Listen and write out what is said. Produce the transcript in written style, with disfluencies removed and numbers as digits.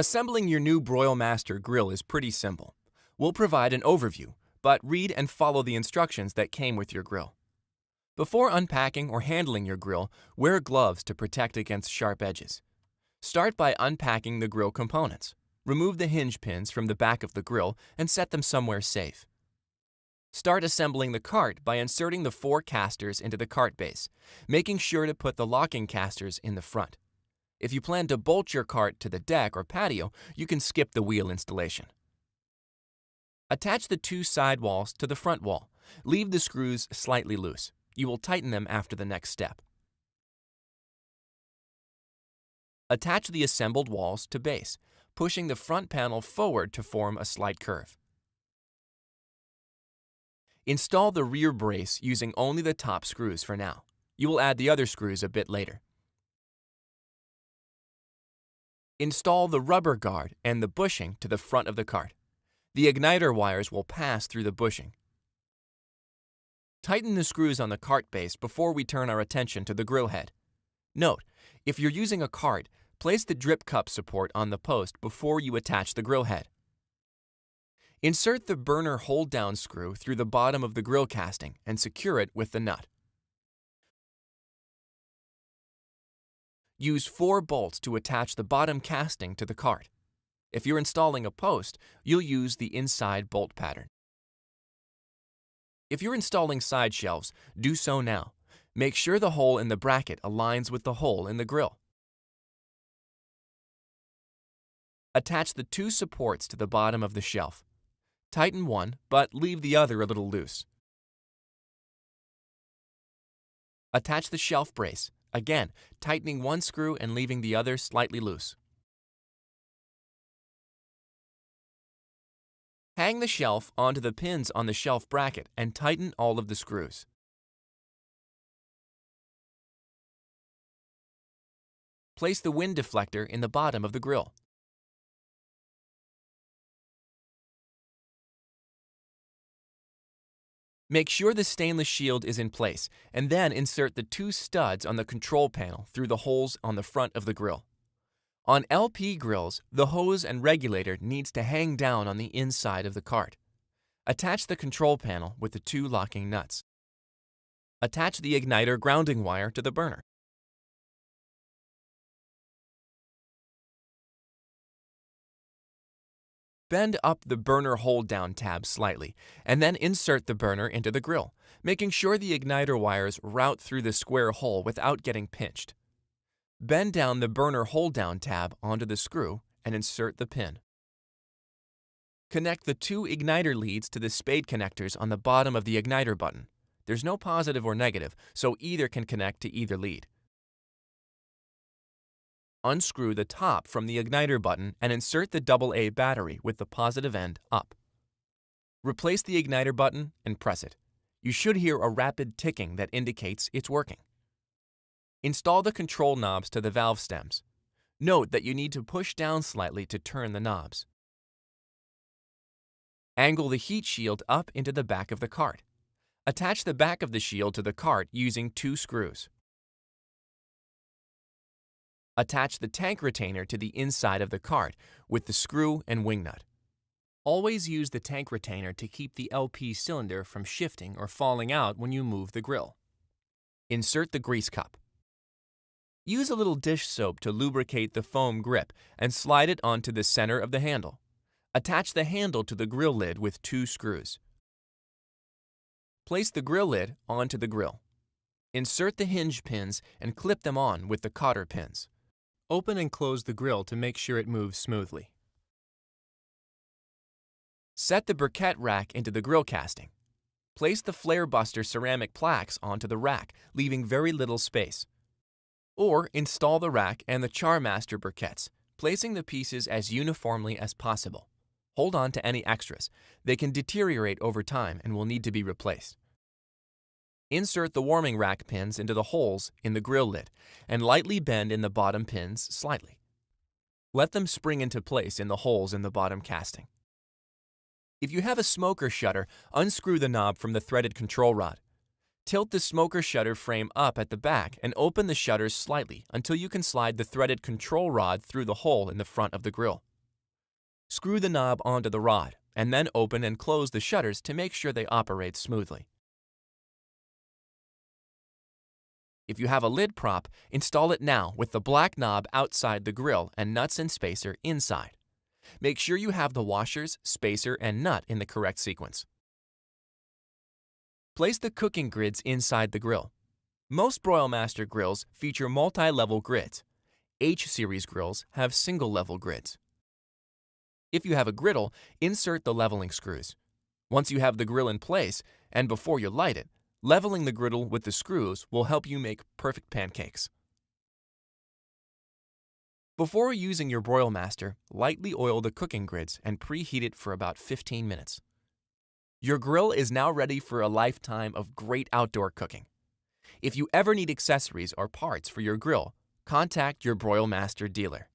Assembling your new BroilMaster grill is pretty simple. We'll provide an overview, but read and follow the instructions that came with your grill. Before unpacking or handling your grill, wear gloves to protect against sharp edges. Start by unpacking the grill components. Remove the hinge pins from the back of the grill and set them somewhere safe. Start assembling the cart by inserting the 4 casters into the cart base, making sure to put the locking casters in the front. If you plan to bolt your cart to the deck or patio, you can skip the wheel installation. Attach the 2 side walls to the front wall. Leave the screws slightly loose. You will tighten them after the next step. Attach the assembled walls to base, pushing the front panel forward to form a slight curve. Install the rear brace using only the top screws for now. You will add the other screws a bit later. Install the rubber guard and the bushing to the front of the cart. The igniter wires will pass through the bushing. Tighten the screws on the cart base before we turn our attention to the grill head. Note, if you're using a cart, place the drip cup support on the post before you attach the grill head. Insert the burner hold-down screw through the bottom of the grill casting and secure it with the nut. Use 4 bolts to attach the bottom casting to the cart. If you're installing a post, you'll use the inside bolt pattern. If you're installing side shelves, do so now. Make sure the hole in the bracket aligns with the hole in the grill. Attach the 2 supports to the bottom of the shelf. Tighten one, but leave the other a little loose. Attach the shelf brace, again tightening one screw and leaving the other slightly loose. Hang the shelf onto the pins on the shelf bracket and tighten all of the screws. Place the wind deflector in the bottom of the grill. Make sure the stainless shield is in place, and then insert the 2 studs on the control panel through the holes on the front of the grill. On LP grills, the hose and regulator needs to hang down on the inside of the cart. Attach the control panel with the 2 locking nuts. Attach the igniter grounding wire to the burner. Bend up the burner hold-down tab slightly, and then insert the burner into the grill, making sure the igniter wires route through the square hole without getting pinched. Bend down the burner hold-down tab onto the screw and insert the pin. Connect the 2 igniter leads to the spade connectors on the bottom of the igniter button. There's no positive or negative, so either can connect to either lead. Unscrew the top from the igniter button and insert the AA battery with the positive end up. Replace the igniter button and press it. You should hear a rapid ticking that indicates it's working. Install the control knobs to the valve stems. Note that you need to push down slightly to turn the knobs. Angle the heat shield up into the back of the cart. Attach the back of the shield to the cart using 2 screws. Attach the tank retainer to the inside of the cart with the screw and wing nut. Always use the tank retainer to keep the LP cylinder from shifting or falling out when you move the grill. Insert the grease cup. Use a little dish soap to lubricate the foam grip and slide it onto the center of the handle. Attach the handle to the grill lid with 2 screws. Place the grill lid onto the grill. Insert the hinge pins and clip them on with the cotter pins. Open and close the grill to make sure it moves smoothly. Set the briquette rack into the grill casting. Place the flare buster ceramic plaques onto the rack, leaving very little space. Or install the rack and the Charmaster briquettes, placing the pieces as uniformly as possible. Hold on to any extras. They can deteriorate over time and will need to be replaced. Insert the warming rack pins into the holes in the grill lid and lightly bend in the bottom pins slightly. Let them spring into place in the holes in the bottom casting. If you have a smoker shutter, unscrew the knob from the threaded control rod. Tilt the smoker shutter frame up at the back and open the shutters slightly until you can slide the threaded control rod through the hole in the front of the grill. Screw the knob onto the rod, and then open and close the shutters to make sure they operate smoothly. If you have a lid prop, install it now with the black knob outside the grill and nuts and spacer inside. Make sure you have the washers, spacer, and nut in the correct sequence. Place the cooking grids inside the grill. Most BroilMaster grills feature multi-level grids. H-series grills have single-level grids. If you have a griddle, insert the leveling screws. Once you have the grill in place, and before you light it, leveling the griddle with the screws will help you make perfect pancakes. Before using your BroilMaster, lightly oil the cooking grids and preheat it for about 15 minutes. Your grill is now ready for a lifetime of great outdoor cooking. If you ever need accessories or parts for your grill, contact your BroilMaster dealer.